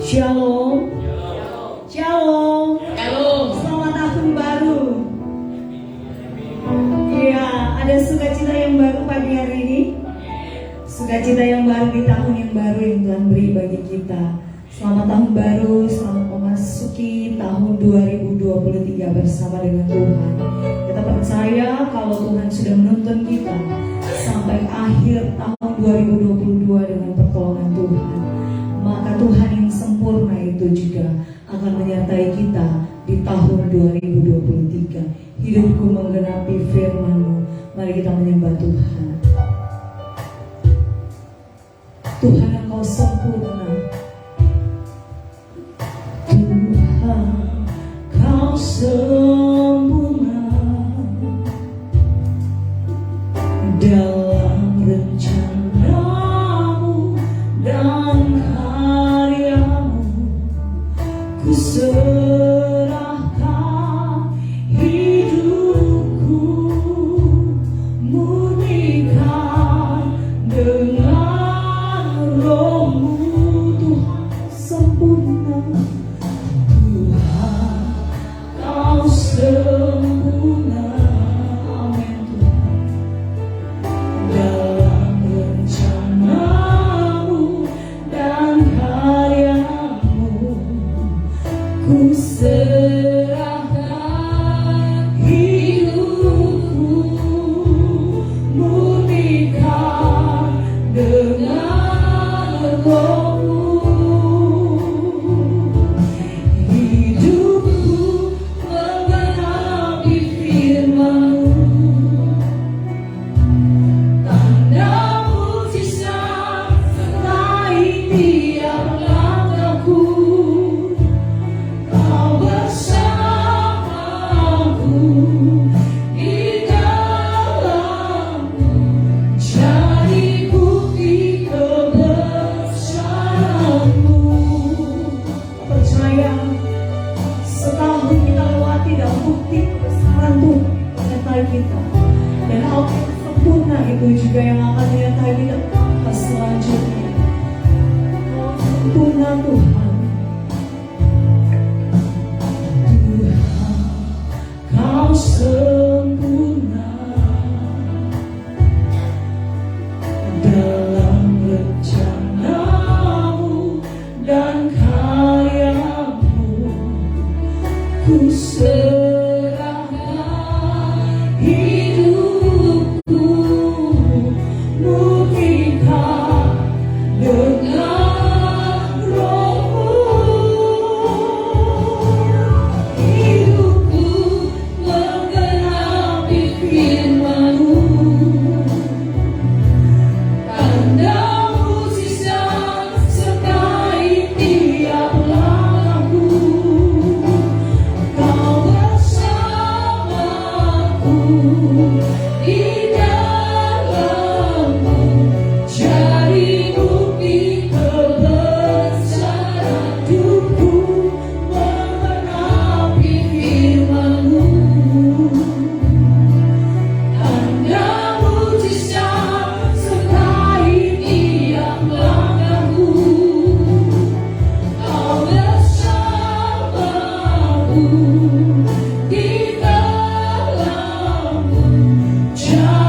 Shalom. Shalom. Selamat tahun baru. Iya, ada sukacita yang baru pagi hari ini. Sukacita yang baru di tahun yang baru yang Tuhan beri bagi kita. Selamat tahun baru, selamat memasuki tahun 2023 bersama dengan Tuhan. Kita percaya kalau Tuhan sudah menuntun kita sampai akhir tahun 2022 dengan pertolongan Tuhan. Maka Tuhan yang sempurna itu juga akan menyertai kita di tahun 2023. Hidupku menggenapi firman-Mu. Mari kita menyembah Tuhan. Tuhan, Engkau sempurna. Tuhan, Kau sempurna dalam rencana-Mu dan karya-Mu. Ku serahkan hidupku, murnikan dengan Roh-Mu. Tuhan sempurna. Tuhan, Kau sempurna. Amin Tuhan. Dalam rencana-Mu dan karya-Mu, ku serahkan hidupku, murnikan dengan Roh-Mu. Hidupku menggenapi firman-Mu, tanda mujizat sertai tiap langkahku. Kau bersamaku di dalam-Mu, jadi bukti kebesaran-Mu. Percaya setahun kita lewati dalam bukti kebesaran Tuhan menyertai kita, dan hal yang sempurna itu juga yang akan menyertai kita ke selanjutnya. Sempurna Tuhan. Tuhan, Kau sempurna dalam rencana-Mu dan karya-Mu. Ku serahkan hidupku, murnikan dengan Roh-Mu. Hidupku menggenapi firman-Mu, tanda mujizat sertai tiap langkahku. Kau bersamaku di dalam-Mu, jadi bukti kebesaran. Hidupku menggenapi firman-Mu, tanda mujizat sertai tiap langkahku. Kau bersamaku di dalam-Mu, jadi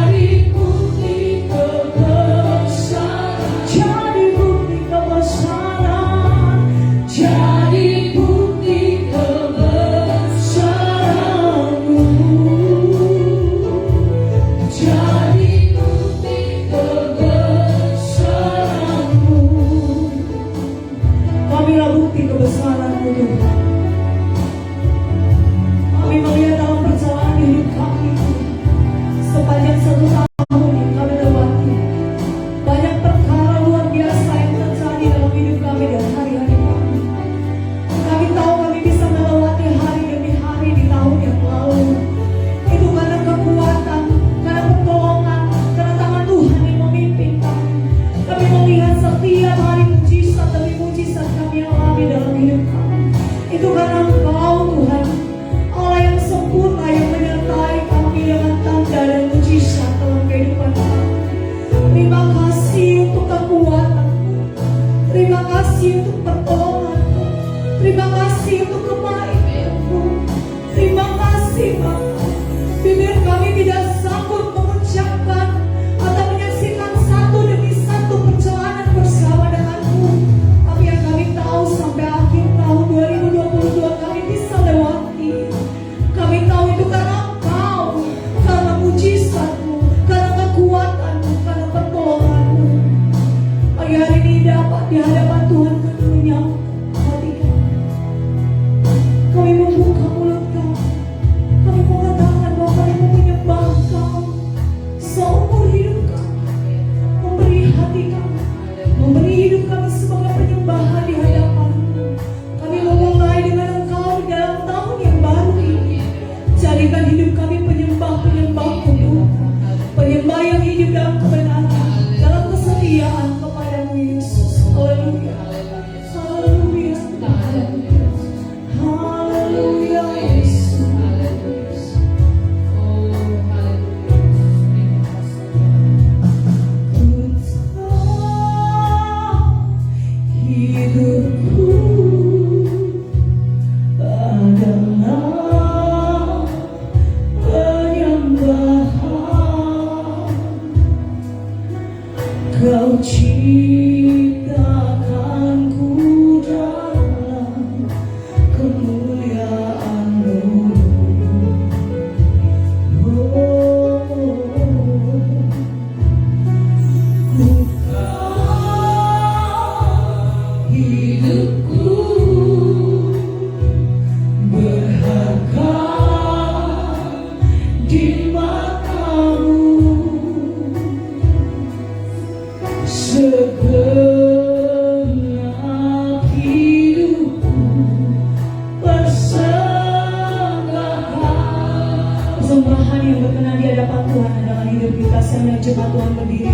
Tuhan dalam hidup kita. Sekarang jemaat Tuhan berdiri.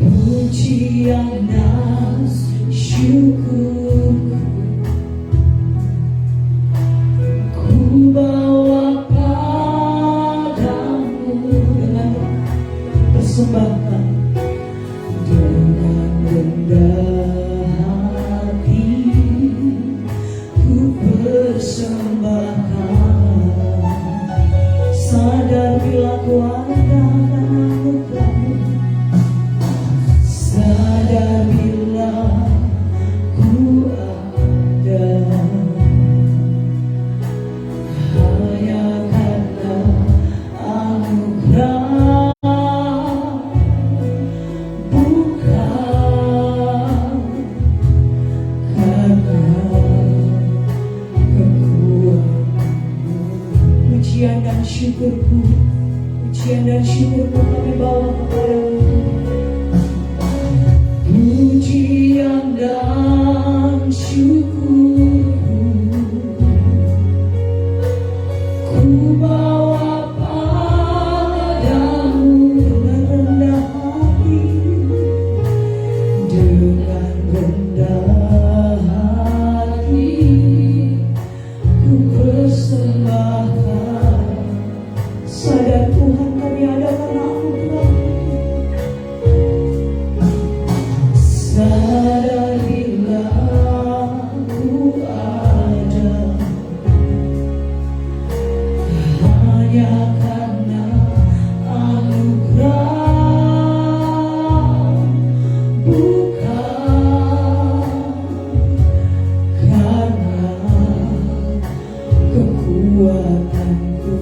Pujian dan syukur ku bawa padamu dengan persembahkan, dengan rendah hati ku persembahkan, sadar bila ku ada anugerahmu, sadar bila ku ada hanya karena anugerah, bukan karena kekuatanmu. Pujian dan syukurku, pujian dan syukurku kami bawa kepadamu. Pujian dan syukurku ku bawa padamu dengan rendah hati, dengan rendah hati ku persembahkan, sadar Tuhan kami ada karena anugerah-Mu. Sadar bila ku ada hanya karena anugerah, bukan karena kekuatanku.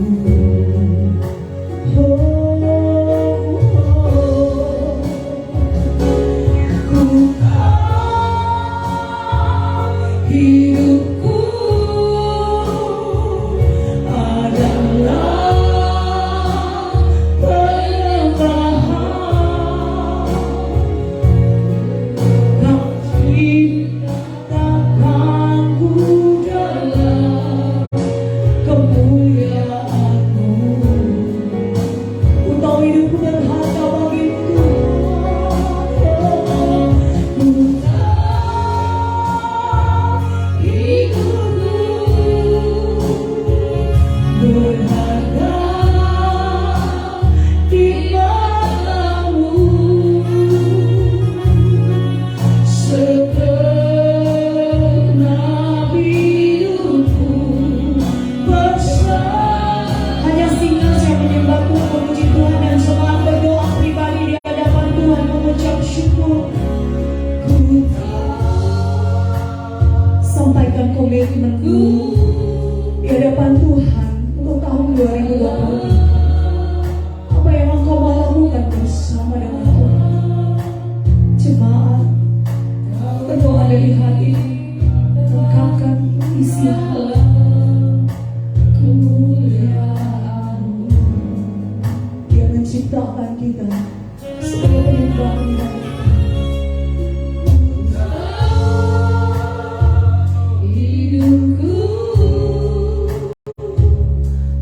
Hidupku adalah penyembahan, tapi takkanku dalam kemuliaan-Mu. Ku tahu hidupku berharga bagimu Tuhan. Berharga di mata-Mu, segenap hidupku bersama. Hanya singa saya menyembah Tuhan, memuji Tuhan, dan semangat berdoa pribadi di hadapan Tuhan, mengucap syukur. Ku sampaikan komitmenku di hadapan Tuhan untuk tahun 2020. Apa yang Engkau mau lakukan bersama dengan Tuhan? Jemaat berdoa dari hati, ungkapkan isi hati kemuliaan-Mu. Dia menciptakan kita sebagai penyembah kita. Hidupku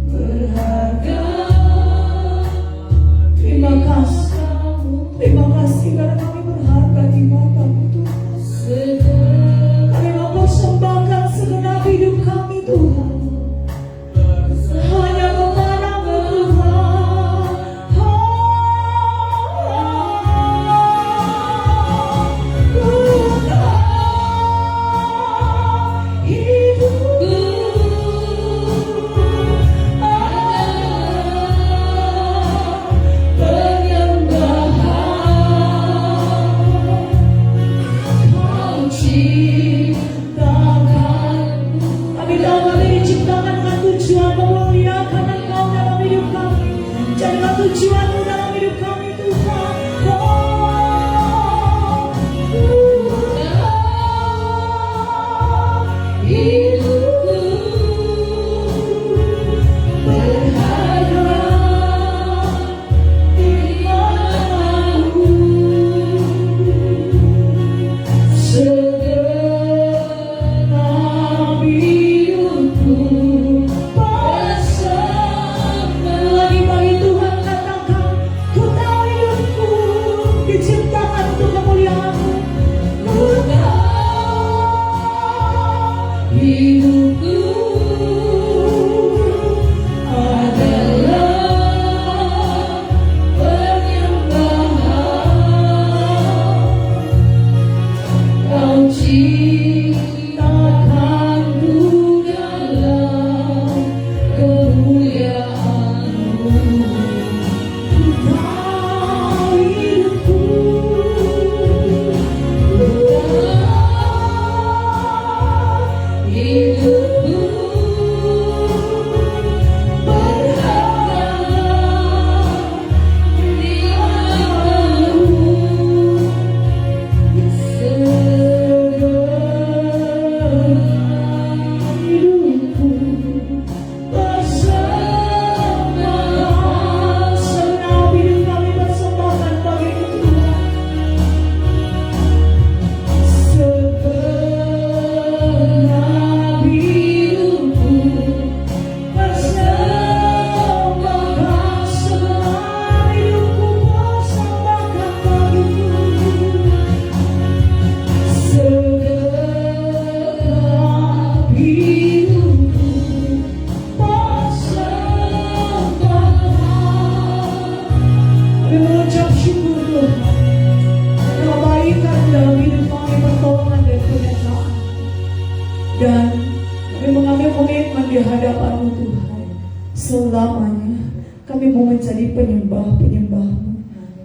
berharga. Terima kasih karena kami berharga di mata-Mu Tuhan. Kami mau persembahkan segenap hidup kami Tuhan, hanya kepada-Mu Tuhan. Hidupku tujuan-Mu dalam hidup kami Tuhan. Hidupku berharga di mata-Mu, segenap hidupku bersama. Lagi Kami mengucap syukur Tuhan. Kebaikan dalam hidup kami, pertolongan dan penyertaan. Dan kami mengambil komitmen di hadapan-Mu Tuhan. Selamanya kami mau menjadi penyembah-penyembah-Mu,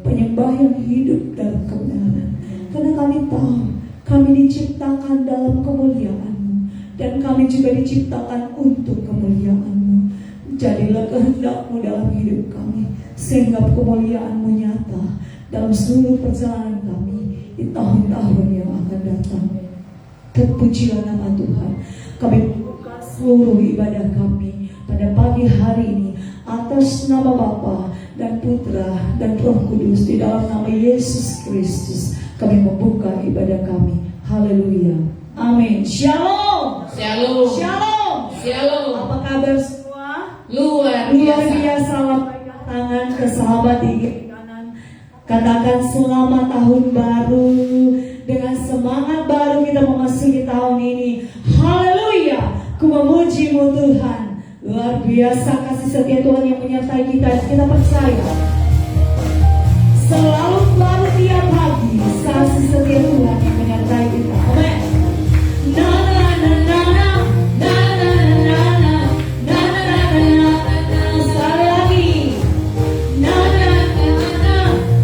penyembah yang hidup dalam kebenaran. Karena kami tahu kami diciptakan dalam kemuliaan-Mu, dan kami juga diciptakan untuk kemuliaan-Mu. Jadilah kehendak-Mu dalam hidup kami, sehingga kemuliaan-Mu nyata dalam seluruh perjalanan kami di tahun-tahun yang akan datang. Terpujilah nama Tuhan. Kami membuka seluruh ibadah kami pada pagi hari ini atas nama Bapa dan Putra dan Roh Kudus, di dalam nama Yesus Kristus kami membuka ibadah kami. Haleluya. Amin. Shalom. Shalom. Shalom. Shalom. Apa kabar semua? Luar biasa. Lambaikan tangan ke sahabat di kiri kanan. Katakan selamat tahun baru. Dengan semangat baru kita memasuki tahun ini. Haleluya. Ku memuji-Mu Tuhan. Luar biasa kasih setia Tuhan yang menyertai kita. Kita percaya selalu baru tiap pagi kasih setia Tuhan yang menyertai kita. Amin. Na na na na na na na na na na na na na. Sekali lagi. Na na na na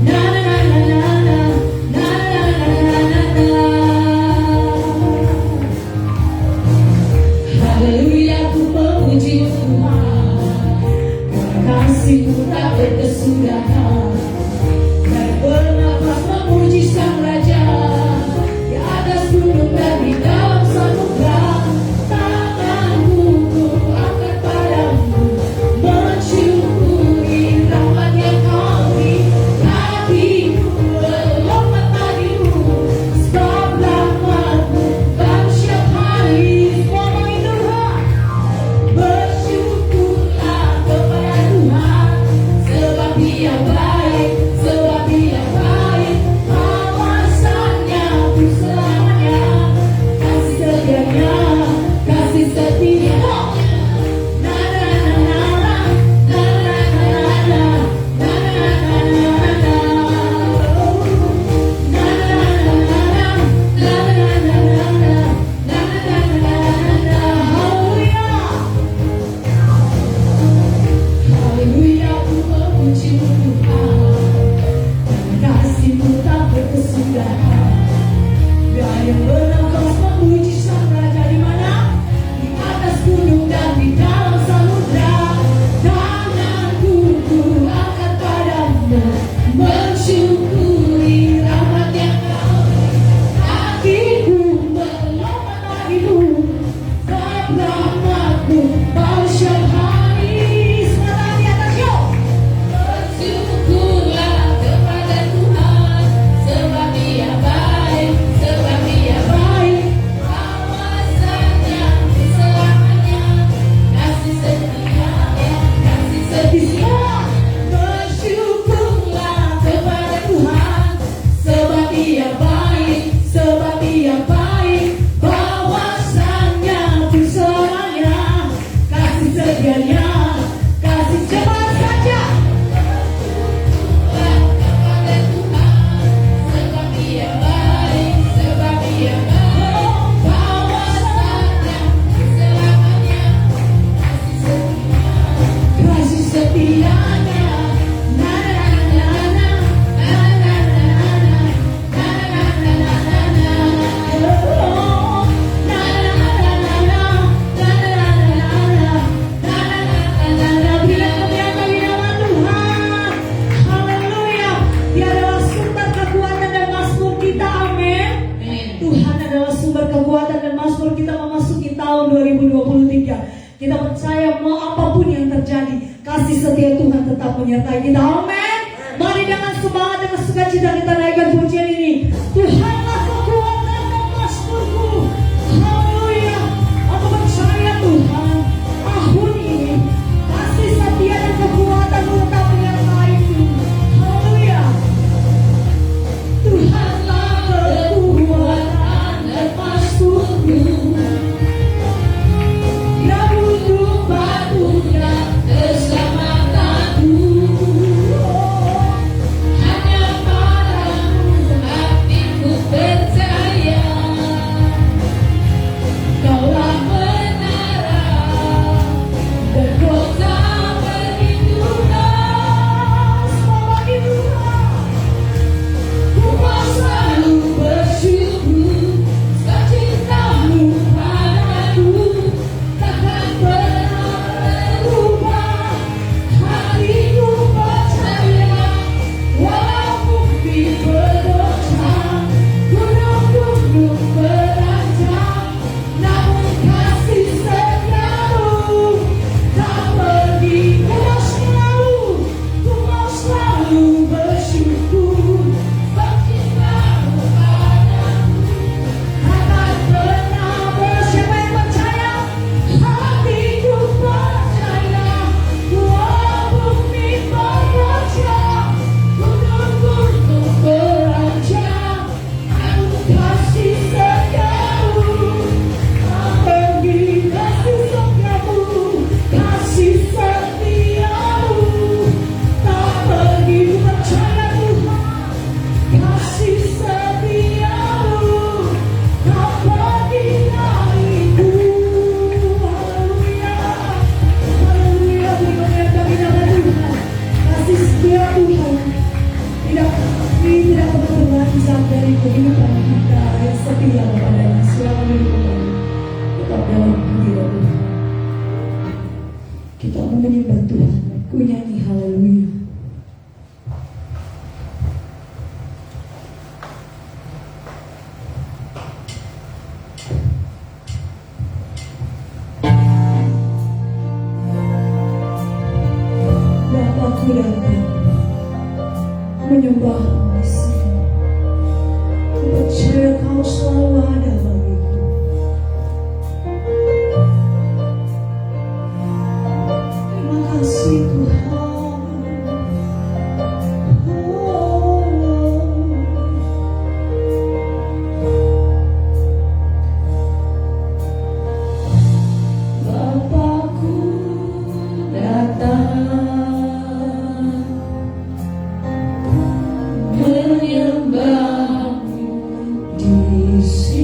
na na na na na na na na na. Haleluya, ku memuji Tuhan. Kasih-Mu tak berkesudahan. Dan bernafas memuji Sang Raja di atas gunung dan di dalam samudra. Tanganku ku angkat padamu, mensyukuri rahmat yang Kau beri. Hatiku melompat padamu, sebab rahmat-Mu baru setiap hari. Ngomong itu Tuhan. Bersyukurlah kepada Tuhan, sebab Dia baik, sebab Dia baik. Awasannya untuk selamanya, kasih setianya, kasih setia. Na na na na na na na na na Haleluya, ku memuji Tuhan. Kasih-Mu tak berkesudahan. Gaya bernafas memuji Sang Raja di mana? Di atas gunung dan di dalam samudra. Tanganku ku angkat padamu, mensyukuri rahmat yang Kau beri. Hatiku melompat padamu, sebab rahmat-Mu baru setiap hari. Semua di atas yuk. Bersyukurlah kepada Tuhan, sebab Dia baik, sebab Dia baik. Awasannya selamanya, kasih setianya, kasih setia. Bersyukurlah kepada Tuhan, sebab Dia baik, sebab Dia baik. Bahwasannya untuk selamanya, kasih setianya, kasih cepat saja. Kepada Tuhan, sebab Dia baik, sebab Dia baik. Bahwasannya selamanya, kasih setianya. Na na na na na na na na na na na na na na. Oh, na na na na na na na na na na na. Bila kemuliaan di nama Tuhan. Haleluya. Dia adalah sumber kekuatan dan mazmur kita. Amin. Tuhan adalah sumber kekuatan dan mazmur kita memasuki tahun 2023. Kita percaya mau apapun yang terjadi, kasih setia Tuhan tetap menyertai kita. Amin. Mari dengan semangat dan sukacita kita naikkan pujian ini. Tuhanlah kekuatan dan mazmurku. Haleluya. Aku percaya Tuhan, tahun ini kasih setia dan kekuatan-Mu tetap menyertai-Ku. Haleluya. Tuhanlah kekuatan dan mazmurku. Ya butuh batu dan keselamatanku. Aku datang menyembahmu di sini. Aku percaya Kau selalu ada bagiku. Terima kasih Tuhan. Bapakku datang menyembahmu di sini.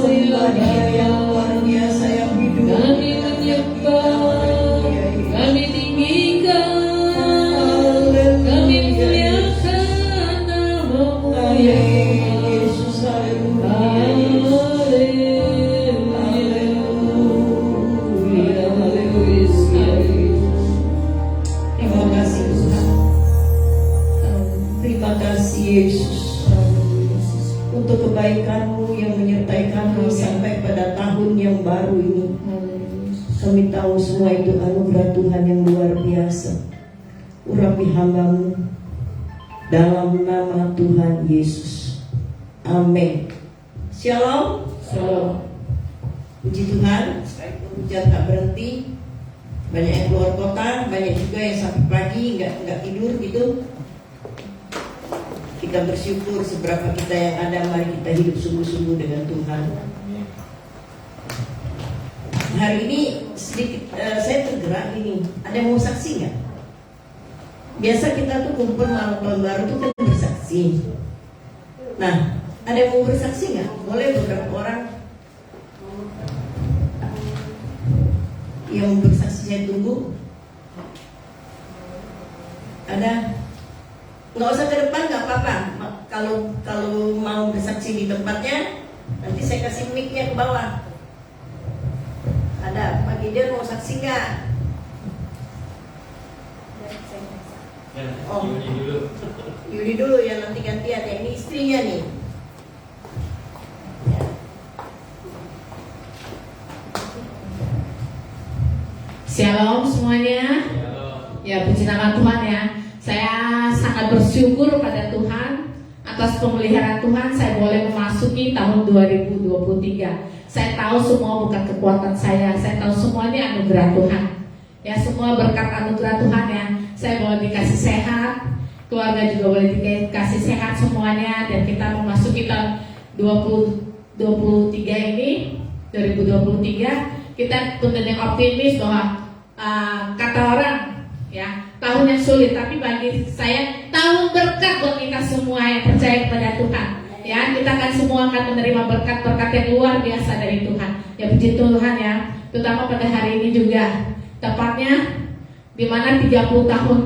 sembah Dia yang luar biasa yang hidup. Kami menyembah, kami tinggikan, kami muliakan nama-Mu ya Yesus, haleluya. Terima kasih Tuhan. Terima kasih Yesus untuk kebaikan-Mu yang menyertai kami sampai pada tahun yang baru ini. Kami tahu semua itu anugerah Tuhan yang luar biasa. Urapi hamba-Mu dalam nama Tuhan Yesus. Amin. Shalom. Shalom. Puji Tuhan, hujan tak berhenti. Banyak yang keluar kota, banyak juga yang sampai pagi nggak tidur gitu. Kita bersyukur seberapa kita yang ada, mari kita hidup sungguh-sungguh dengan Tuhan. Hari ini sedikit saya tergerak ini. Ada yang mau saksi nggak? Biasa kita tuh kumpul malam baru tuh kan bersaksi. Nah, ada yang mau bersaksi nggak? Boleh beberapa orang yang bersaksi, saya tunggu. Ada? Nggak usah ke depan, nggak apa-apa. Kalau mau bersaksi di tempatnya, nanti saya kasih mic-nya ke bawah. Ada? Pak Gideon mau saksi nggak? Oh, Yuli dulu ya, nanti gantian ya. Ini istrinya nih. Shalom semuanya. Ya, puji nama Tuhan ya. Saya sangat bersyukur pada Tuhan atas pemeliharaan Tuhan. Saya boleh memasuki tahun 2023. Saya tahu semua bukan kekuatan saya tahu semua ini anugerah Tuhan. Ya, semua berkat anugerah Tuhan ya. Saya boleh dikasih sehat, keluarga juga boleh dikasih sehat semuanya, dan kita memasuki tahun 2023 ini, 2023 kita tentunya optimis bahwa kata orang ya, tahun yang sulit, tapi bagi saya tahun berkat buat kita semua yang percaya kepada Tuhan. Ya, kita akan semua akan menerima berkat-berkat yang luar biasa dari Tuhan. Ya, puji Tuhan ya. Terutama pada hari ini juga, tepatnya di mana 30 tahun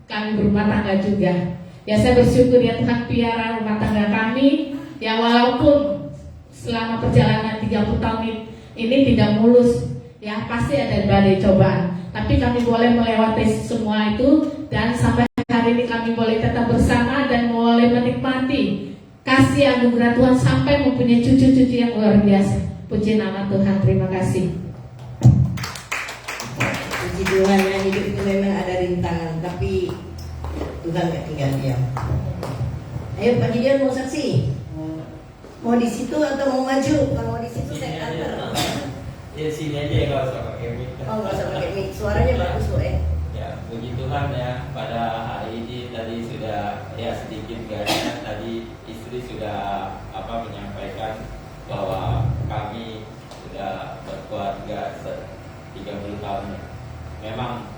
kami berumah tangga juga. Ya, saya bersyukur ya Tuhan piara rumah tangga kami. Ya, walaupun selama perjalanan 30 tahun ini tidak mulus, ya pasti ada badai cobaan. Tapi kami boleh melewati semua itu, dan sampai hari ini kami boleh tetap bersama dan boleh menikmati kasih anugerah Tuhan sampai mempunyai cucu-cucu yang luar biasa. Puji nama Tuhan, terima kasih. Puji Tuhan ya, hidup itu memang ada rintangan, tapi Tuhan gak tinggal diam. Ayo Pak Gideon mau saksi? Mau di situ atau mau maju? Kalau mau di situ saya antar. Ya sini aja kalau usah pakai mic. Oh, nggak usah pakai mic, suaranya bagus kok Ya, puji Tuhan ya, pada hari ini tadi sudah ya sedikit gaya, tadi istri sudah menyampaikan bahwa kami sudah berkeluarga 30 tahun. Memang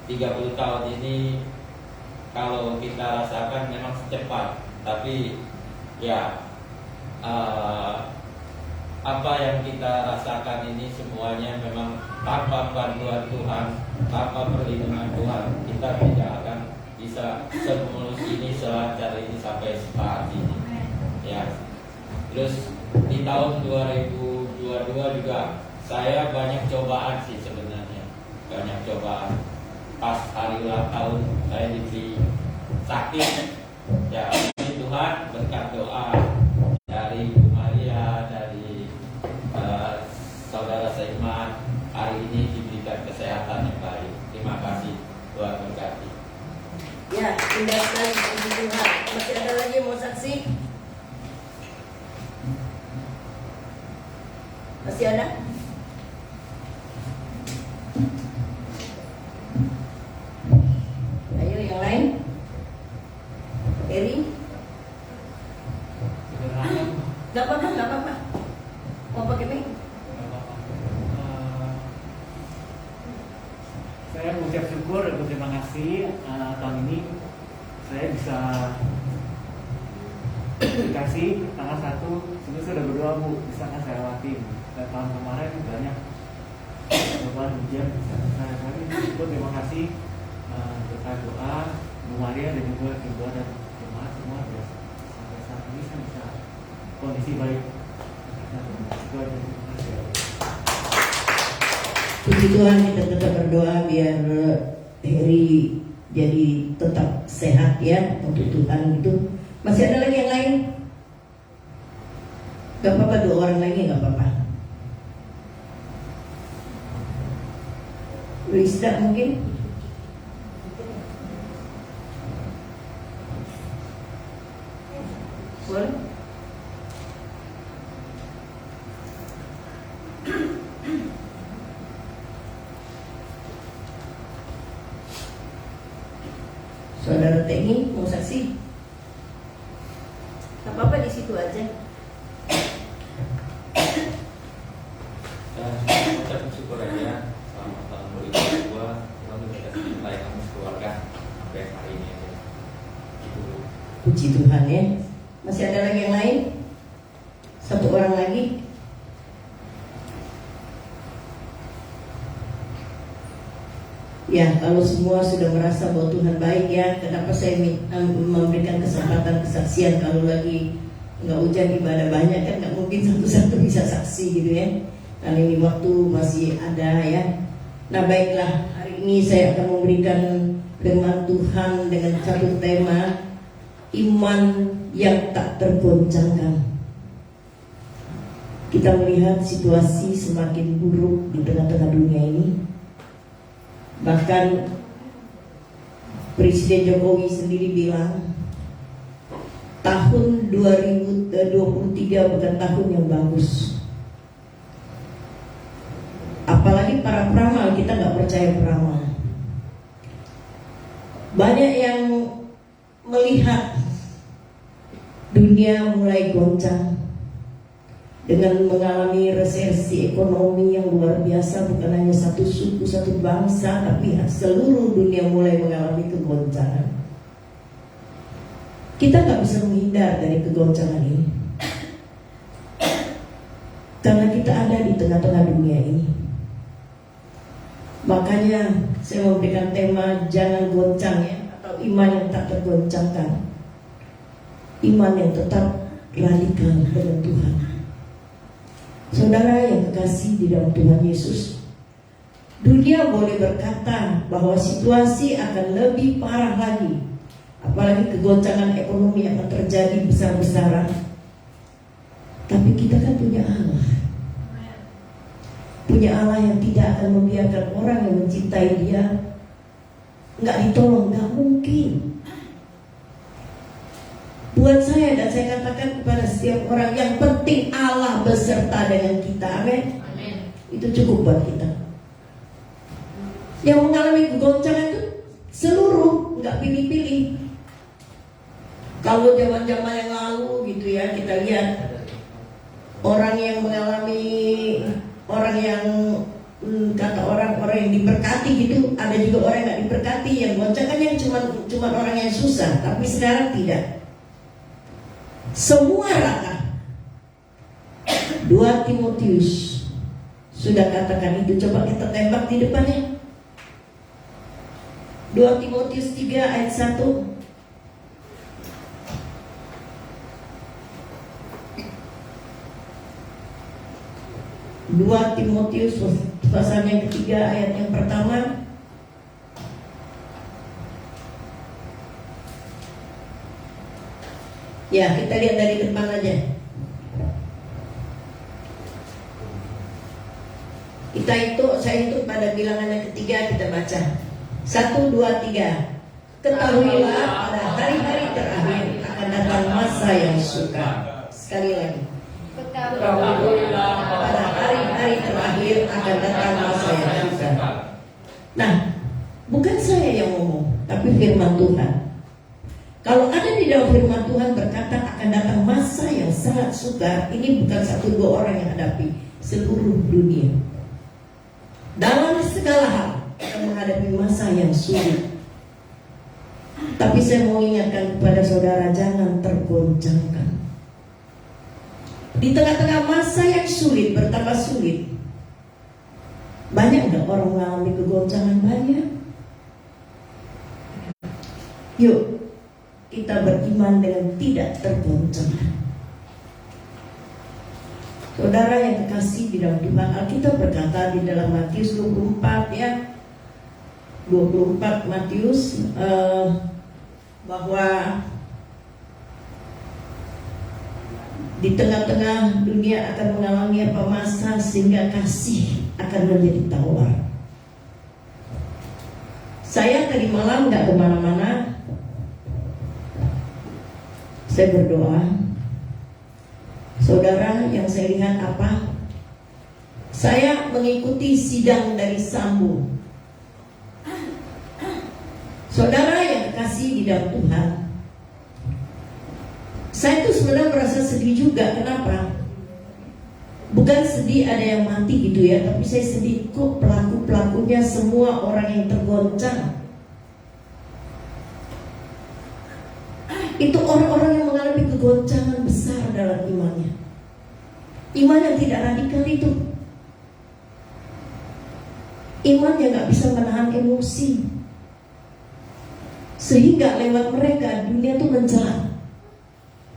30 tahun ini kalau kita rasakan memang secepat, tapi ya apa yang kita rasakan ini semuanya memang tanpa bantuan Tuhan, tanpa perlindungan Tuhan, kita tidak akan bisa semulus ini, selancar ini sampai saat ini. Ya. Terus di tahun 2022 juga saya banyak cobaan sih sebenarnya, banyak cobaan. Pas hari ulang tahun saya diberi sakit. Ya, puji Tuhan berkat doa dari Bu Maria, dari saudara seiman, hari ini diberikan kesehatan yang baik. Terima kasih, Tuhan berkati. Ya, indah sekali, puji Tuhan. Masih ada lagi yang mau saksi? Masih ada? Ayo yang lain. Eri? Gak apa-apa, gak apa-apa. Mau pakai mic? Saya mengucap syukur dan berterima kasih tahun ini saya bisa dikasih tanggal 1 Itu sudah berdoa Bu, misalkan saya lewati. Dan tahun kemarin banyak cobaan ujian saya kali itu terima kasih berkat doa Bu Maria dan juga Ibu dan jemaat semua biasa sampai saat ini saya bisa kondisi baik. Itu aja, terima kasih. Puji Tuhan, kita tetap berdoa biar Heri jadi tetap sehat ya untuk Tuhan itu. Masih ada lagi yang lain? Gak apa-apa, 2 orang lagi gak apa-apa. Rista mungkin? Boleh? Saudara Tenggi mau saksi? Gak apa-apa, di situ aja. Dan ucap syukur aja selamat tahun 2022 Tuhan sudah kasih layanan keluarga sampai hari ini aja. Puji Tuhan ya. Masih ada lagi yang lain? 1 orang lagi. Ya, kalau semua sudah merasa bahwa Tuhan baik ya, kenapa saya memberikan kesempatan kesaksian? Kalau lagi nggak hujan ibadah banyak kan nggak mungkin satu-satu bisa saksi gitu ya. Dan ini waktu masih ada ya. Nah baiklah, hari ini saya akan memberikan firman Tuhan dengan satu tema, iman yang tak tergoncangkan. Kita melihat situasi semakin buruk di tengah-tengah dunia ini. Bahkan Presiden Jokowi sendiri bilang tahun 2023 bukan tahun yang bagus. Apalagi para peramal, kita nggak percaya peramal. Banyak yang melihat dunia mulai goncang dengan mengalami resesi ekonomi yang luar biasa. Bukan hanya satu suku, satu bangsa, tapi seluruh dunia mulai mengalami kegoncangan. Kita nggak bisa menghindar dari kegoncangan ini, karena kita ada di tengah-tengah dunia ini. Makanya saya memberikan tema jangan goncang ya, atau iman yang tak tergoncangkan, iman yang tetap radikal dengan Tuhan. Saudara yang kekasih di dalam Tuhan Yesus, dunia boleh berkata bahwa situasi akan lebih parah lagi, apalagi kegoncangan ekonomi akan terjadi besar-besaran. Tapi kita kan punya Allah yang tidak akan membiarkan orang yang mencintai Dia nggak ditolong, nggak mungkin. Buat saya, dan saya katakan kepada setiap orang, yang penting Allah beserta dengan kita. Amin. Itu cukup buat kita. Yang mengalami kegoncangan itu seluruh, nggak pilih-pilih. Kalau zaman-zaman yang lalu gitu ya, kita lihat orang yang mengalami, orang yang kata orang-orang yang diberkati gitu, ada juga orang yang nggak diberkati. Yang goncang kan yang cuma orang yang susah, tapi sekarang tidak. Semua rata. 2 Timotius sudah katakan itu. Coba kita tembak di depannya. 2 Timotius 3 ayat 1. Dua Timotius pasal yang ketiga ayat yang pertama. Ya, kita lihat dari depan aja. Saya hitung pada bilangan yang ketiga, kita baca 1, 2, 3. Ketahuilah pada hari-hari terakhir akan datang masa yang sukar. Sekali lagi. Ketahuilah pada hari-hari terakhir akan datang masa yang sukar. Nah, bukan saya yang ngomong, tapi firman Tuhan. Kalau ada di dalam firman Tuhan berkata akan datang masa yang sangat sukar, ini bukan 1-2 orang yang hadapi, seluruh dunia. Dalam segala hal akan menghadapi masa yang sulit. Tapi saya mau ingatkan kepada saudara, jangan tergoncangkan. Di tengah-tengah masa yang sulit bertambah sulit, banyak nggak orang mengalami kegoncangan? Banyak. Yuk kita beriman dengan tidak tergoncang. Saudara yang kekasih di dalam Tuhan, Alkitab berkata di dalam Matius 24 ya, 24 Matius bahwa di tengah-tengah dunia akan mengalami apa masa sehingga kasih akan menjadi tawar. Saya tadi malam nggak kemana-mana. Saya berdoa. Saudara yang saya lihat apa? Saya mengikuti sidang dari Sambo. Saudara yang kasih di dalam Tuhan, saya tuh sebenarnya merasa sedih juga. Kenapa? Bukan sedih ada yang mati gitu ya, tapi saya sedih kok pelaku-pelakunya semua orang yang tergoncang. Itu orang-orang yang mengalami kegoncangan besar dalam imannya. Iman yang tidak radikal itu, iman yang gak bisa menahan emosi, sehingga lewat mereka dunia itu mencela.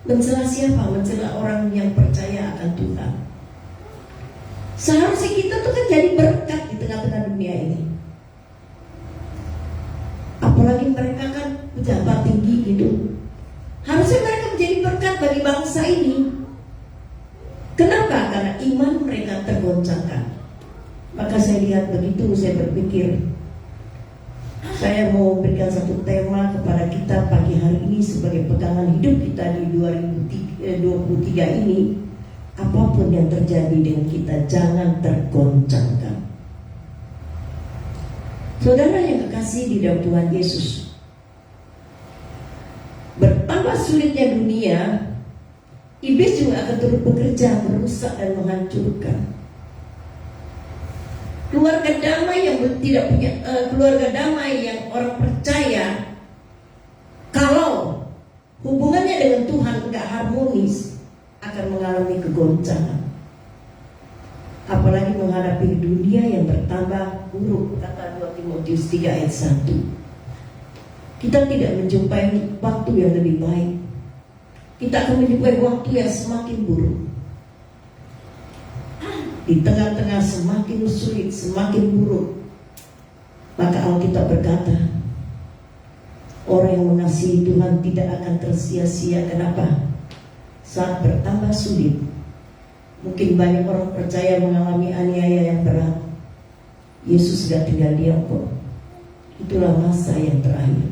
Mencela siapa? Mencela orang yang percaya akan Tuhan. Seharusnya kita tuh kan jadi berkat di tengah-tengah dunia ini. Apalagi mereka kan pejabat tinggi gitu. Harusnya mereka menjadi berkat bagi bangsa ini. Kenapa? Karena iman mereka tergoncangkan. Maka saya lihat begitu, saya berpikir, saya mau berikan satu tema kepada kita pagi hari ini sebagai pegangan hidup kita di 2023 ini. Apapun yang terjadi dengan kita, jangan tergoncangkan. Saudara yang kekasih di dalam Tuhan Yesus, bertambah sulitnya dunia, iblis juga akan turut bekerja merusak dan menghancurkan. Keluarga damai yang tidak punya keluarga damai yang orang percaya, kalau hubungannya dengan Tuhan tidak harmonis, akan mengalami kegoncangan. Apalagi menghadapi dunia yang bertambah buruk, kata 2 Timotius 3 ayat 1. Kita tidak menjumpai waktu yang lebih baik. Kita akan menjumpai waktu yang semakin buruk. Di tengah-tengah semakin sulit, semakin buruk, maka Alkitab berkata, orang yang mengasihi Tuhan tidak akan tersia-sia. Kenapa? Saat bertambah sulit, mungkin banyak orang percaya mengalami aniaya yang berat. Yesus sudah tinggal diam kok. Itulah masa yang terakhir.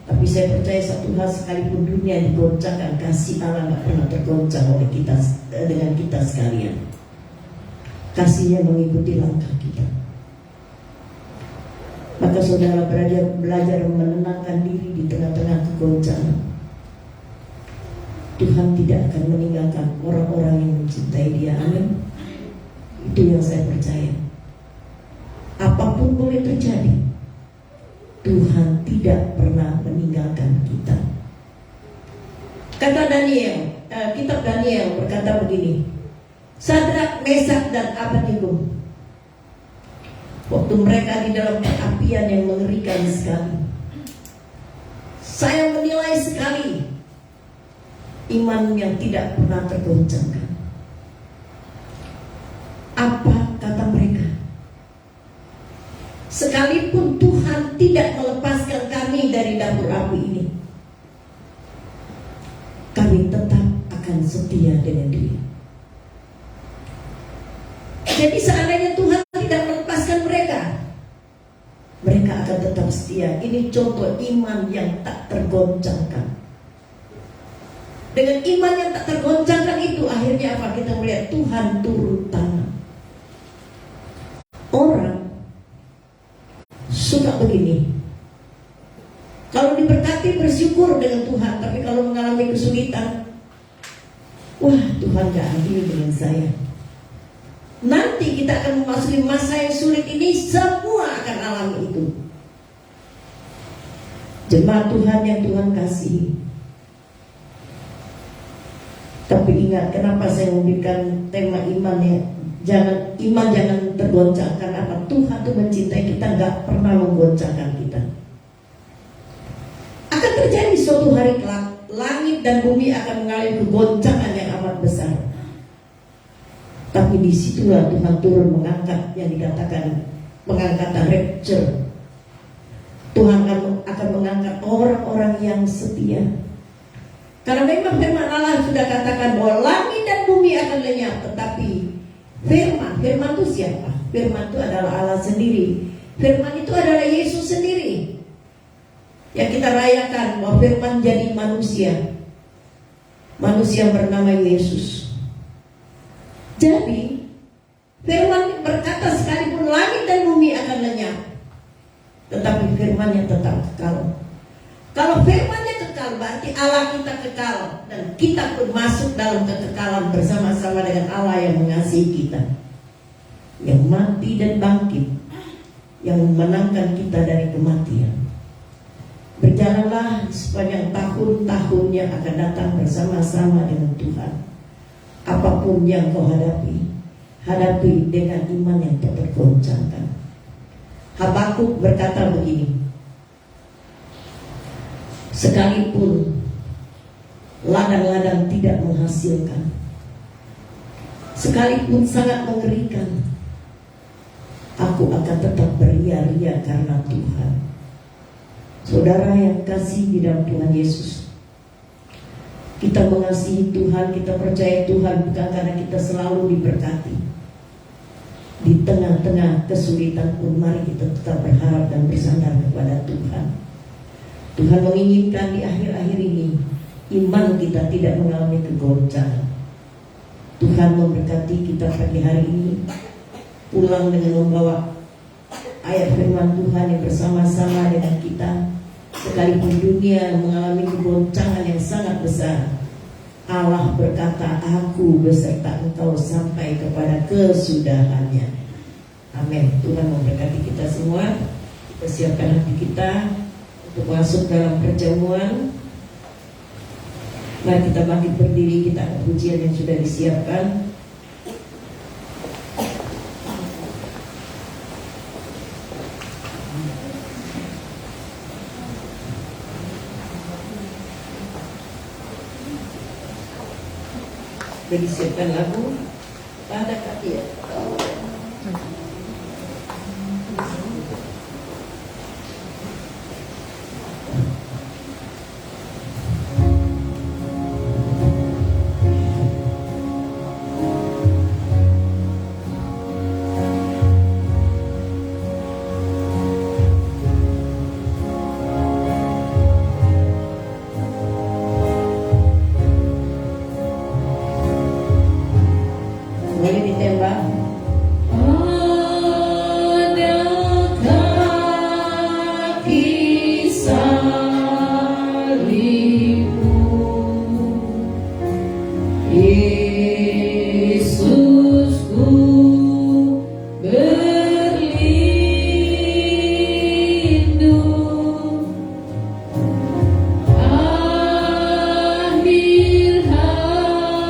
Tapi saya percaya satu hal, sekalipun dunia digoncangkan, kasih Allah tidak pernah tergoncang oleh kita dengan kita sekalian. Kasihnya mengikuti langkah kita. Maka saudara belajar menenangkan diri di tengah-tengah kegoncangan. Tuhan tidak akan meninggalkan orang-orang yang mencintai Dia. Amin. Itu yang saya percaya. Apapun boleh terjadi, Tuhan tidak pernah meninggalkan kita. Kata Daniel, kitab Daniel berkata begini, Sadrak, Mesak, dan Abednego, waktu mereka di dalam keapian yang mengerikan sekali, saya menilai sekali iman yang tidak pernah tergoncangkan. Apa kata mereka? Sekalipun Tuhan tidak melepaskan kami dari dapur api ini, kami tetap akan setia dengan Dia. Jadi seandainya Tuhan tidak melepaskan mereka, mereka akan tetap setia. Ini contoh iman yang tak tergoncangkan. Dengan iman yang tak tergoncangkan itu, akhirnya apa? Kita melihat Tuhan turun tangan. Orang suka begini, kalau diberkati bersyukur dengan Tuhan, tapi kalau mengalami kesulitan, wah, Tuhan gak adil dengan saya. Nanti kita akan memasuki masa yang sulit ini, semua akan alami itu. Jemaat Tuhan yang Tuhan kasihi, Tapi ingat, kenapa saya memberikan tema iman ya? Jangan tergoncangkan. Apa? Tuhan tuh mencintai kita, nggak pernah menggoncangkan kita. Akan terjadi suatu hari kelak, langit dan bumi akan mengalami kegoncangan yang amat besar. Tapi disitulah Tuhan turun mengangkat yang dikatakan pengangkatan rapture. Tuhan akan mengangkat orang-orang yang setia. Karena memang firman Allah sudah katakan bahwa langit dan bumi akan lenyap, tetapi firman itu siapa? Firman itu adalah Allah sendiri. Firman itu adalah Yesus sendiri. Yang kita rayakan bahwa firman jadi manusia. Manusia bernama Yesus. Jadi firman berkata sekalipun langit dan bumi akan lenyap, tetapi firman-Nya tetap kekal. Kalau firman-Nya kekal, berarti Allah kita kekal, dan kita pun masuk dalam kekekalan bersama-sama dengan Allah yang mengasihi kita, yang mati dan bangkit, yang memenangkan kita dari kematian. Berjalanlah sepanjang tahun-tahun yang akan datang bersama-sama dengan Tuhan. Apapun yang kau hadapi dengan iman yang tak tergoncangkan. Habakuk berkata begini, sekalipun ladang-ladang tidak menghasilkan, sekalipun sangat mengerikan, aku akan tetap beria-ria karena Tuhan. Saudara yang kasih di dalam Tuhan Yesus, kita mengasihi Tuhan, kita percaya Tuhan bukan karena kita selalu diberkati. Di tengah-tengah kesulitan pun mari kita tetap berharap dan bersandar kepada Tuhan. Tuhan menginginkan di akhir-akhir ini iman kita tidak mengalami kegoncangan. Tuhan memberkati kita pagi hari ini, pulang dengan membawa ayat firman Tuhan yang bersama-sama dengan kita. Sekalipun dunia mengalami kegoncangan yang sangat besar, Allah berkata, aku beserta engkau sampai kepada kesudahannya. Amin. Tuhan memberkati kita semua. Persiapkan hati kita untuk masuk dalam perjamuan. Mari kita bangkit berdiri, kita angkat pujian yang sudah disiapkan. Sudah disiapkan lagu pada kaki ya. Boleh ditembak. Adakah kisah salibmu, Yesusku berlindung, akhir hayat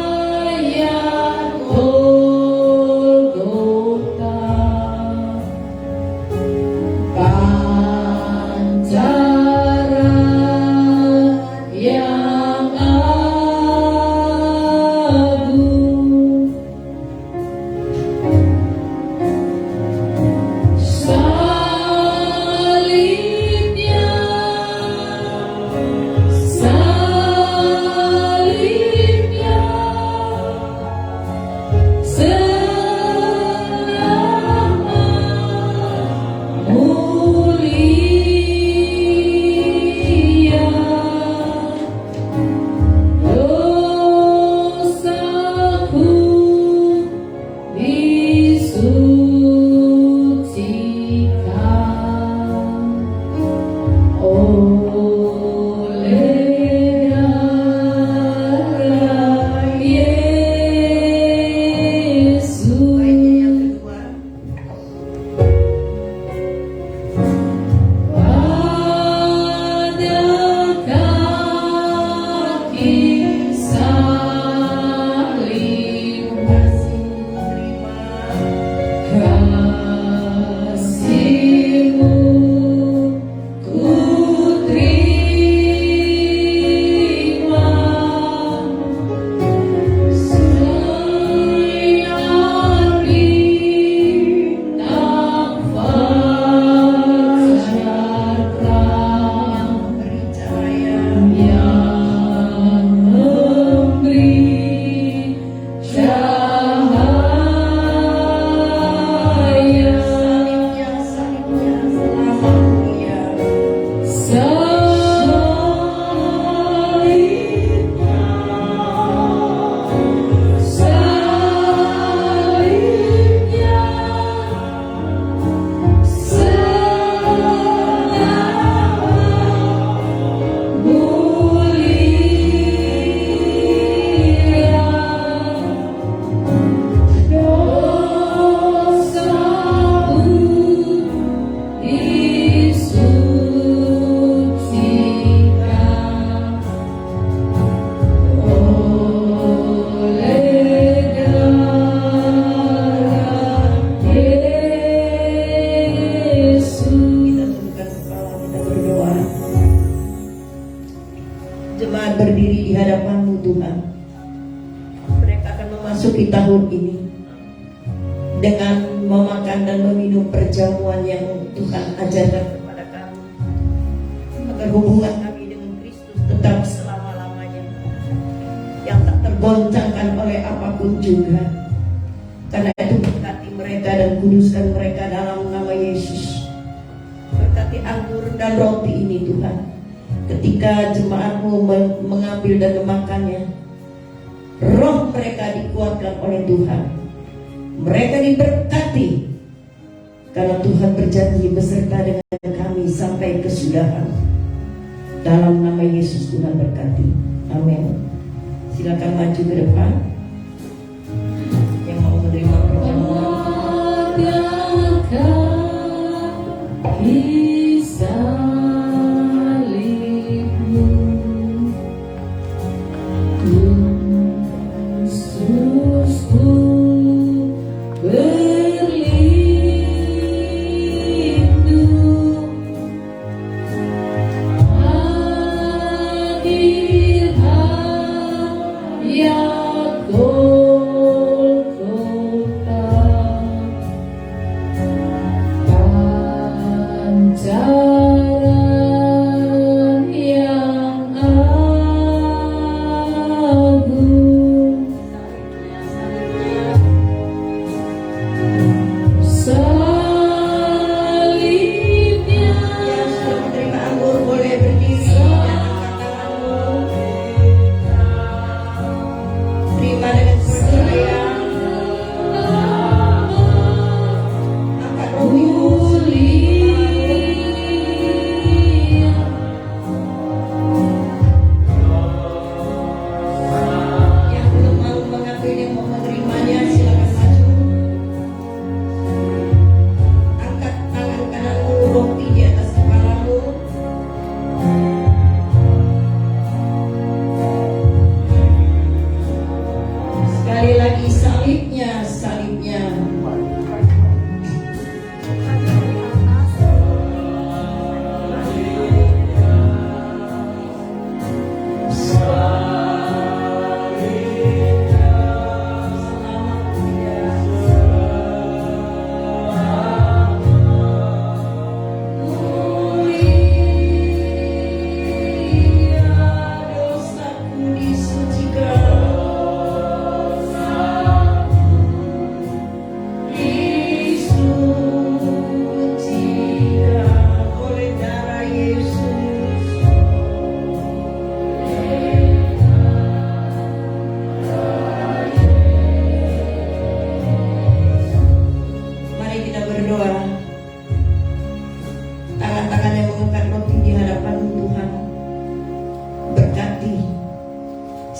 dengan memakan dan meminum perjamuan yang Tuhan ajarkan kepada kami, agar hubungan kami dengan Kristus tetap selama-lamanya, yang tak tergoncangkan oleh apapun juga. Karena itu berkati mereka dan kuduskan mereka dalam nama Yesus. Berkati anggur dan roti ini Tuhan, ketika jemaat-Mu mengambil dan memakannya, roh mereka dikuatkan oleh Tuhan. Mereka diberkati karena Tuhan berjanji beserta dengan kami sampai kesudahan. Dalam nama Yesus Tuhan berkati. Amin. Silakan maju ke depan yang mau menerima perjamuan.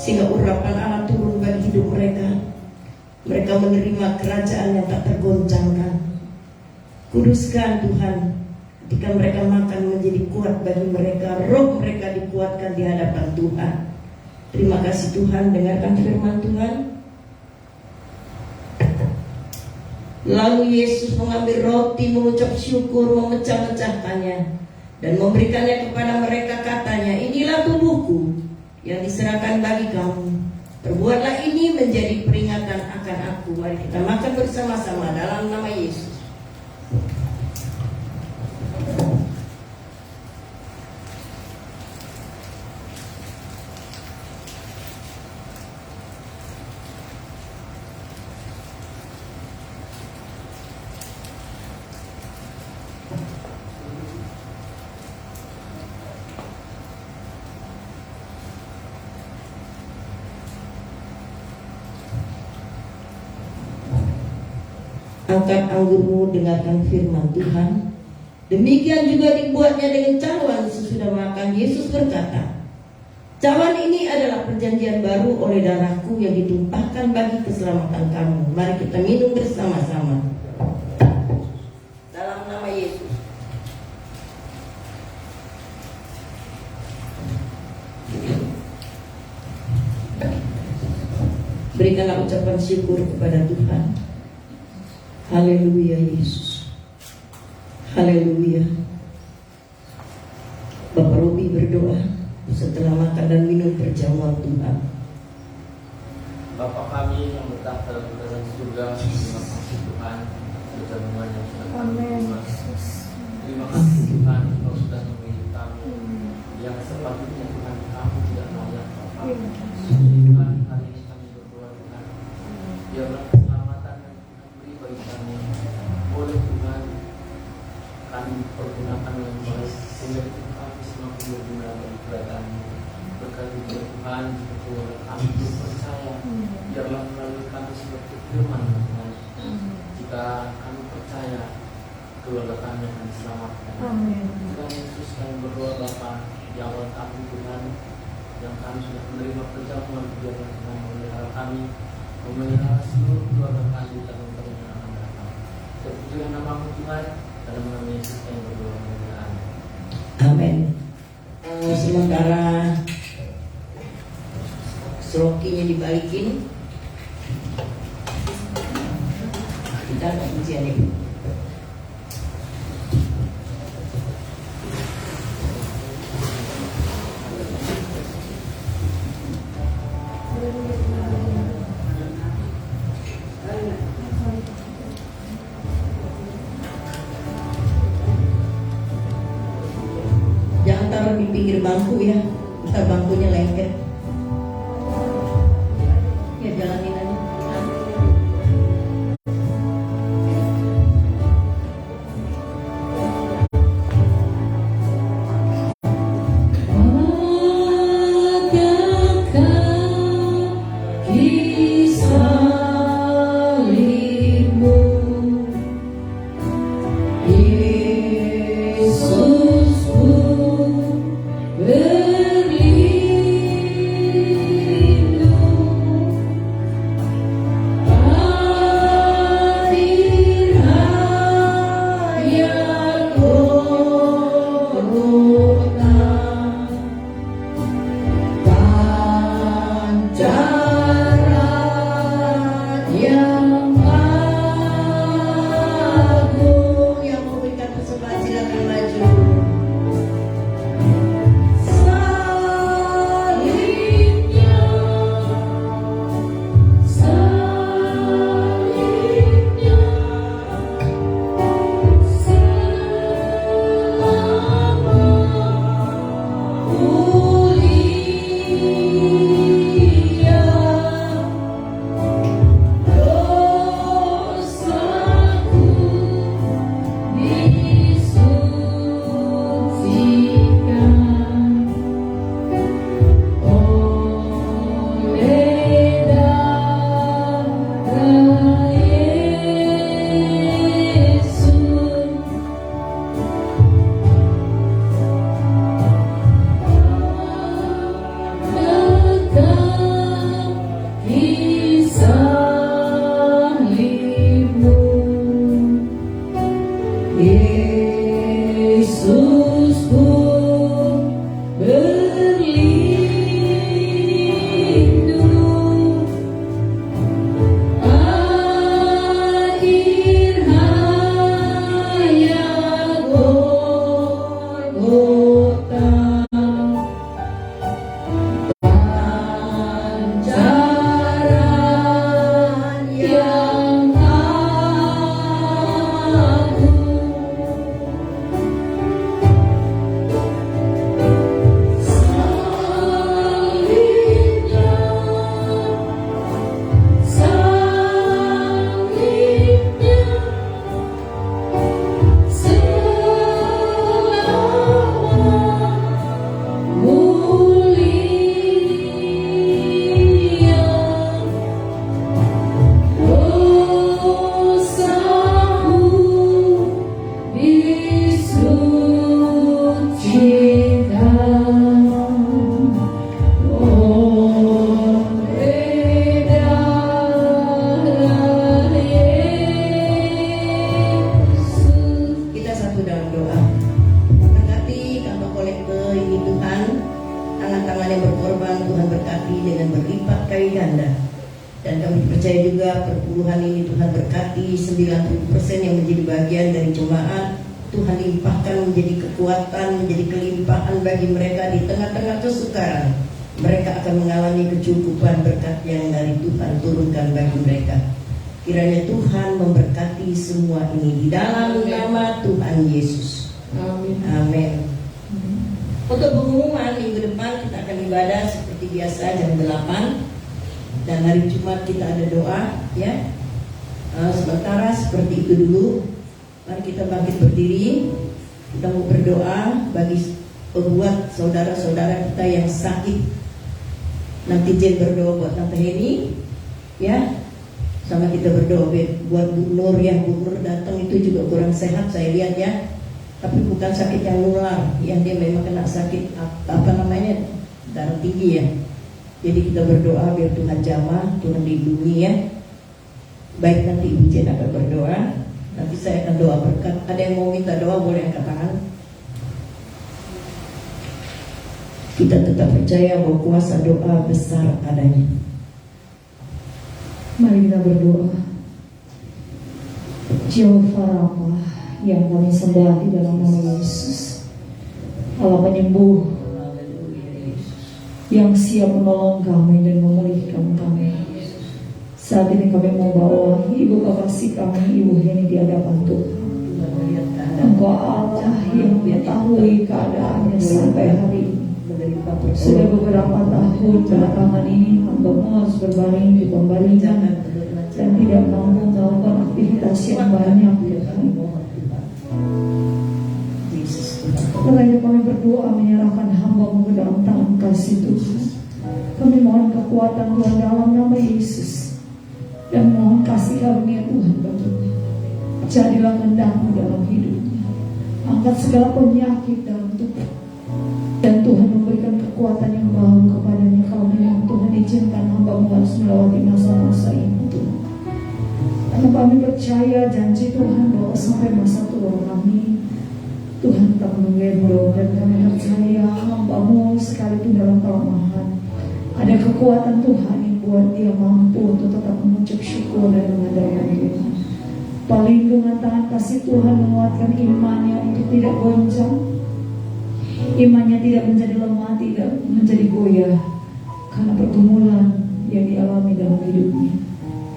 Sehingga urapan Allah turun bagi hidup mereka. Mereka menerima kerajaan yang tak tergoncangkan. Kuduskan Tuhan, ketika mereka makan menjadi kuat bagi mereka. Roh mereka dikuatkan di hadapan Tuhan. Terima kasih Tuhan, dengarkan firman Tuhan. Lalu Yesus mengambil roti, mengucap syukur, memecah-mecahkannya dan memberikannya kepada mereka, katanya, inilah tubuhku yang diserahkan bagi kamu. Perbuatlah ini menjadi peringatan akan aku. Mari kita makan bersama-sama dalam nama Yesus. Angkat anggurmu, dengarkan firman Tuhan. Demikian juga dibuatnya dengan cawan sesudah makan. Yesus berkata, cawan ini adalah perjanjian baru oleh darahku yang ditumpahkan bagi keselamatan kamu. Mari kita minum bersama-sama dalam nama Yesus. Berikanlah ucapan syukur kepada Tuhan. Haleluya Yesus. Haleluya. Bapak Robi berdoa setelah makan dan minum perjamuan Tuhan. Bapa kami yang bertahta dalam surga, terima kasih Tuhan kami pergunakan dengan baik sehingga kami semakin berguna bagi kerajaan-Mu. Berkati juga Tuhan, jika keluarga kami belum percaya, biarlah melalui kami seperti firman Tuhan. Jika kami percaya, keluarga kami akan diselamatkan. Tuhan Yesus, kami berdoa Bapa, di awal kami Tuhan, yang kami sudah menerima perjamuan, biarlah Tuhan memelihara kami, memelihara seluruh keluarga kami dan tahun yang akan datang. Terpujilah nama-Mu Tuhan, dalam nama Yesus kami berdoa. Amin. Amin. Sementara selokinya dibalikin, kita ada pujian Ibu. Jangan taruh di pinggir bangku ya, ntar bangkunya lengket. Ya jalanin aja. Dan kami percaya juga perpuluhan ini Tuhan berkati 90% yang menjadi bagian dari jemaat. Tuhan limpahkan menjadi kekuatan, menjadi kelimpahan bagi mereka di tengah-tengah kesukaran. Mereka akan mengalami kecukupan berkat yang dari Tuhan turunkan bagi mereka. Kiranya Tuhan memberkati semua ini di dalam nama Tuhan Yesus. Amin. Amin. Untuk pengumuman minggu depan kita akan ibadah seperti biasa jam 8. Dan hari Jumat kita ada doa, ya. Sementara seperti itu dulu. Mari kita bangkit berdiri. Kita mau berdoa bagi buat saudara-saudara kita yang sakit. Nanti Jen berdoa buat Tante Heni, ya. Sama kita berdoa buat Bu Nur ya. Bu Nur datang itu juga kurang sehat saya lihat ya. Tapi bukan sakit yang nular, yang dia memang kena sakit apa namanya, darah tinggi ya. Jadi kita berdoa biar Tuhan jamah, Tuhan lindungi ya. Baik, nanti Ibu Jen akan berdoa. Nanti saya akan doa berkat. Ada yang mau minta doa boleh angkat tangan. Kita tetap percaya bahwa kuasa doa besar adanya. Mari kita berdoa. Jehovah Rafa yang kami sembah di dalam nama Yesus, Allah penyembuh yang siap menolong kami dan memulihkan kami. Saat ini kami membawa Ibu Kekasih kami, Ibu Heni, di hadapan Tuhan. Engkau Allah yang mengetahui keadaannya sampai hari ini. Sudah beberapa tahun belakangan ini hamba-Mu harus berbaring di pembaringan dan tidak mampu melakukan aktivitas yang banyak. Karena kami berdoa menyerahkan hamba-Mu ke dalam tangan kasih Tuhan. Kami mohon kekuatan Tuhan dalam nama Yesus, dan mohon kasih karunia Tuhan baginya. Jadilah kehendak-Mu dalam hidupnya. Angkat segala penyakit dalam tubuh, dan Tuhan memberikan kekuatan yang baru kepadanya. Kalau memang Tuhan izinkan hamba-Mu harus melewati masa-masa ini Tuhan. Karena kami percaya janji Tuhan bahwa sampai masa tua kami Tuhan tak menggendong, dan kami percaya hamba-Mu sekalipun dalam kelemahan ada kekuatan Tuhan yang buat dia mampu untuk tetap mengucap syukur dan mengandalkan Tuhan. Perlindungan tangan kasih Tuhan menguatkan imannya untuk tidak goncang, imannya tidak menjadi lemah, tidak menjadi goyah karena pergumulan yang dialami dalam hidupnya.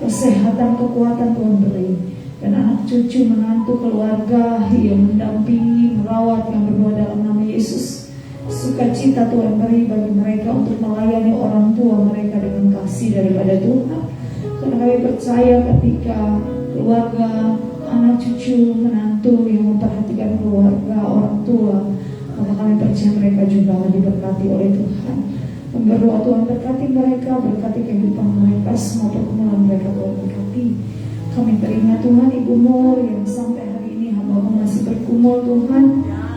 Kesehatan, kekuatan Tuhan beri, dan anak cucu, menantu, keluarga yang mendampingi, merawat, yang berdoa dalam nama Yesus. Sukacita Tuhan beri bagi mereka untuk melayani orang tua mereka dengan kasih daripada Tuhan. Karena kami percaya ketika keluarga, anak cucu, menantu yang memperhatikan keluarga, orang tua, maka kami percaya mereka juga diberkati oleh Tuhan. Kami berdoa Tuhan berkati mereka, berkati kehidupan mereka, semua pergumulan mereka Tuhan berkati. Kami teringat Tuhan Ibu Nur yang sampai hari ini hamba-Mu masih bergumul Tuhan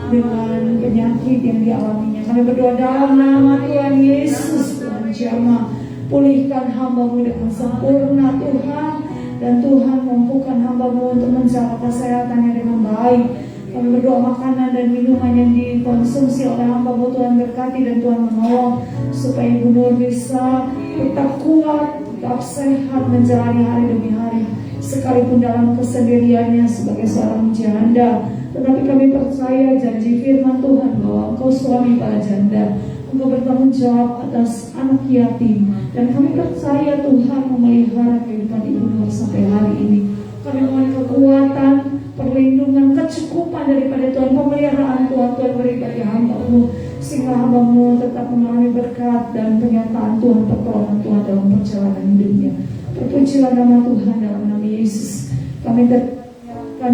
dengan penyakit yang dialaminya. Kami berdoa dalam nama Tuhan Yesus, Tuhan jamah, pulihkan hamba-Mu dengan sempurna Tuhan, dan Tuhan mampukan hamba-Mu untuk menjaga kesehatannya dengan baik. Kami berdoa makanan dan minuman yang dikonsumsi oleh hamba-Mu Tuhan berkati, dan Tuhan menolong supaya Ibu Nur bisa tetap kuat, tetap sehat menjalani hari demi hari, sekalipun dalam kesendiriannya sebagai seorang janda. Tetapi kami percaya janji firman Tuhan bahwa Engkau suami para janda, Engkau bertanggung jawab atas anak yatim, dan kami percaya Tuhan memelihara kehidupan Ibu Nur sampai hari ini. Kami mohon kekuatan, perlindungan, kecukupan daripada Tuhan, pemeliharaan Tuhan beri bagi hamba-Mu, sehingga hamba-Mu tetap mengalami berkat dan penyertaan Tuhan, pertolongan Tuhan dalam perjalanan hidupnya. Terpujilah nama Tuhan dalam nama Yesus. Kami terima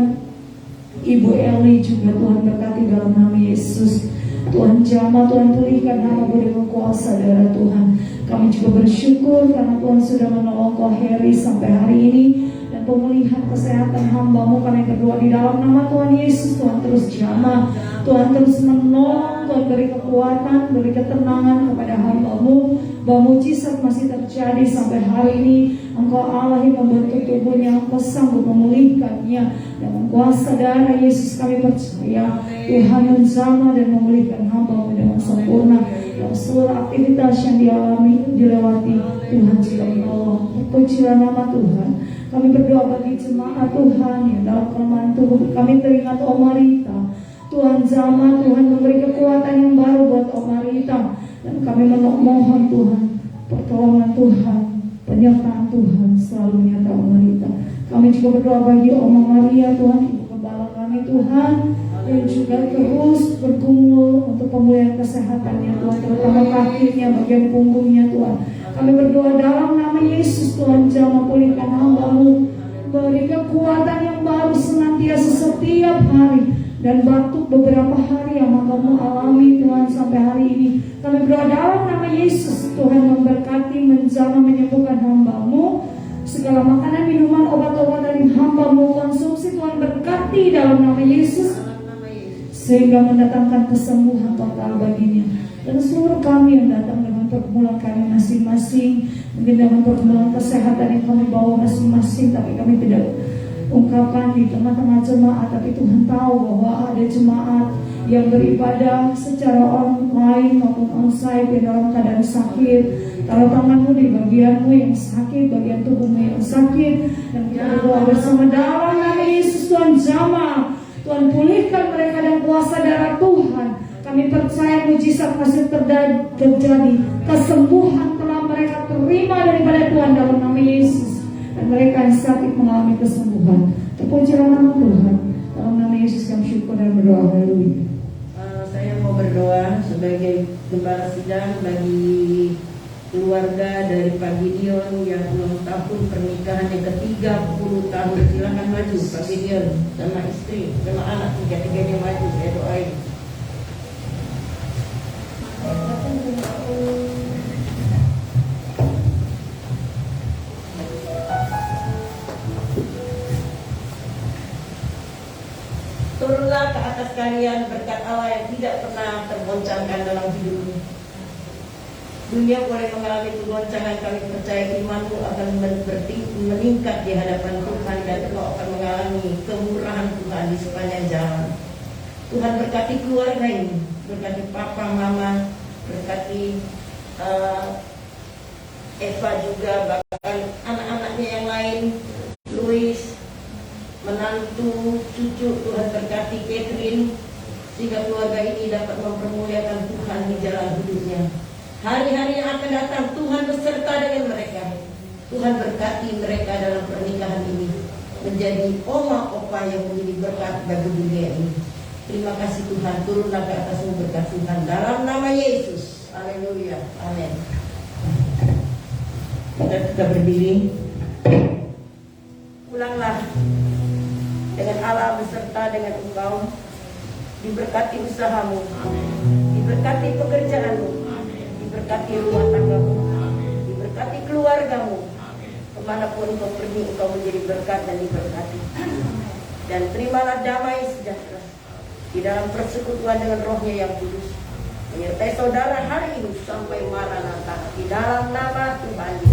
Ibu Eli juga Tuhan berkati dalam nama Yesus. Tuhan jamah, Tuhan pulihkan hamba-Mu dengan kuasa darah Tuhan. Kami juga bersyukur karena Tuhan sudah menolong Koheri sampai hari ini, dan pemulihan kesehatan hamba-Mu. Kami berdoa di dalam nama Tuhan Yesus. Tuhan terus jamah, Tuhan terus menolong, Tuhan beri kekuatan, beri ketenangan kepada hamba-Mu, bahwa mujizat masih terjadi sampai hari ini. Engkau Allah yang membentuk tubuhnya, Engkau sanggup memulihkannya dengan kuasa darah Yesus. Kami percaya Tuhan menjamah dan memulihkan hamba-Mu dengan sempurna. Dalam seluruh aktivitas yang dilewati, Tuhan juga menolong. Pujilah nama Tuhan. Kami berdoa bagi jemaat Tuhan yang dalam kelemahan tubuh. Kami teringat Om Marita. Tuhan jamah, Tuhan memberi kekuatan yang baru buat Om Marita, dan kami memohon Tuhan pertolongan Tuhan, penyertaan Tuhan selalu menyertai Om Marita. Kami juga berdoa bagi Oma Maria Tuhan, Ibu Gembala kami Tuhan, yang juga terus bergumul untuk pemulihan kesehatannya Tuhan, terutama kakinya, bagian punggungnya Tuhan. Kami berdoa dalam nama Yesus, Tuhan jamah pulihkan hamba-Mu, beri kekuatan yang baru senantiasa setiap hari, dan batuk beberapa hari yang kamu alami Tuhan sampai hari ini. Kami berdoa dalam nama Yesus, Tuhan memberkati, menjamah, menyembuhkan hamba-Mu. Segala makanan, minuman, obat-obatan yang hamba-Mu konsumsi, Tuhan berkati dalam nama Yesus, sehingga mendatangkan kesembuhan total baginya. Dan seluruh kami yang datang dengan pergumulan kami masing-masing, mungkin dengan pergumulan kesehatan yang kami bawa masing-masing, tapi kami tidak ungkapkan di tengah-tengah jemaat, tapi Tuhan tahu bahwa ada jemaat yang beribadah secara online maupun onsite di dalam keadaan sakit. Taruh tanganmu di bagianmu yang sakit, bagian tubuhmu yang sakit, dan kita berdoa bersama dalam nama Yesus. Tuhan jamah, Tuhan pulihkan mereka dan kuasa darah Tuhan. Kami percaya mujizat masih terjadi. Kesembuhan telah mereka terima daripada Tuhan dalam nama Yesus. Dan mereka yang sakit mengalami kesembuhan. Terpujilah nama Tuhan. Dalam nama Yesus kami syukur dan berdoa. Haleluya. Saya mau berdoa sebagai gembala sidang bagi keluarga dari Pak Gideon yang ulang tahun pernikahannya ke-30 tahun. Silakan maju Pak Gideon sama istri, sama anak, tiga-tiganya maju, saya doain. Turunlah ke atas kalian berkat Allah yang tidak pernah tergoncangkan dalam hidupmu. Dunia boleh mengalami kegoncangan, kami percaya imanmu akan meningkat di hadapan Tuhan, dan kau akan mengalami kemurahan Tuhan di sepanjang jalan. Tuhan berkati keluarga ini, berkati papa, mama, berkati Eva juga, bahkan anak-anaknya yang lain, Louis, menantu, cucu. Tuhan berkati Catherine, sehingga keluarga ini dapat mempermuliakan Tuhan di jalan hidupnya. Hari-hari yang akan datang Tuhan beserta dengan mereka. Tuhan berkati mereka dalam pernikahan ini menjadi oma opa yang menjadi berkat bagi dunia ini. Terima kasih Tuhan, turunlah ke atasmu berkat Tuhan dalam nama Yesus. Haleluya, amin. Kita berdiri. Pulanglah dengan Allah beserta dengan engkau. Diberkati usahamu, diberkati pekerjaanmu, diberkati rumah tanggamu, diberkati keluargamu. Kemanapun engkau pergi, engkau menjadi berkat dan diberkati. Dan terimalah damai sejahtera di dalam persekutuan dengan Roh-Nya yang kudus, menyertai saudara hari ini sampai Maranatha, di dalam nama Tuhan Yesus.